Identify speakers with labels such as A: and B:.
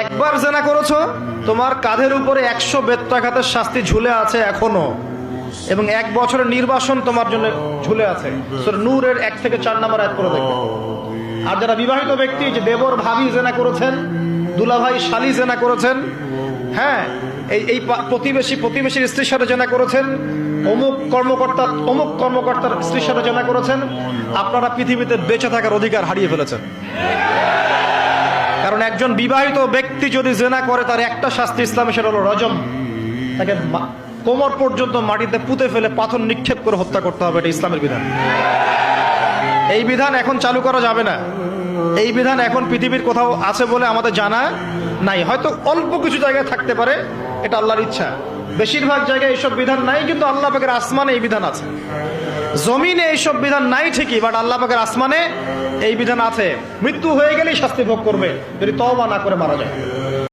A: একবার জেনা করেছো, তোমার কাঁধের উপরে 100 বেত্রাঘাতের শাস্তি ঝুলে আছে এখনো, এবং 1 বছরের নির্বাসন তোমার জন্য ঝুলে আছে। সূরা নূরের 1 থেকে 4 নম্বর আয়াত পড়ে দেখবে। আর যারা বিবাহিত ব্যক্তি, যে দেবর ভাবি জেনা করেছেন, দুলাভাই শালি জেনা করেছেন, হ্যাঁ, এই প্রতিবেশীর স্ত্রীর সাথে জেনা করেছেন, অমুক কর্মকর্তার স্ত্রীর সাথে জেনা করেছেন, আপনারা পৃথিবীতে বেঁচে থাকার অধিকার হারিয়ে ফেলেছেন। কারণ একজন বিবাহিত ব্যক্তি যদি জেনা করে, তার একটা শাস্তি ইসলামে, সেটা হলো রজম। তাকে কোমর পর্যন্ত মাটিতে পুঁতে ফেলে পাথর নিক্ষেপ করে হত্যা করতে হবে। এটা ইসলামের বিধান। এই বিধান এখন চালু করা যাবে না। এই বিধান এখন পৃথিবীর কোথাও আছে বলে আমাদের জানা নাই। হয়তো অল্প কিছু জায়গায় থাকতে পারে, এটা আল্লাহর ইচ্ছা। বেশিরভাগ জায়গায় এইসব বিধান নাই, কিন্তু আল্লাহ পাকের আসমানে এই বিধান আছে। জমিনে এইসব বিধান নাই ঠিকই, বাট আল্লাহ পাকের আসমানে এই বিধান আছে। মৃত্যু হয়ে গেলেই শাস্তি ভোগ করবে যদি তওবা না করে মারা যায়।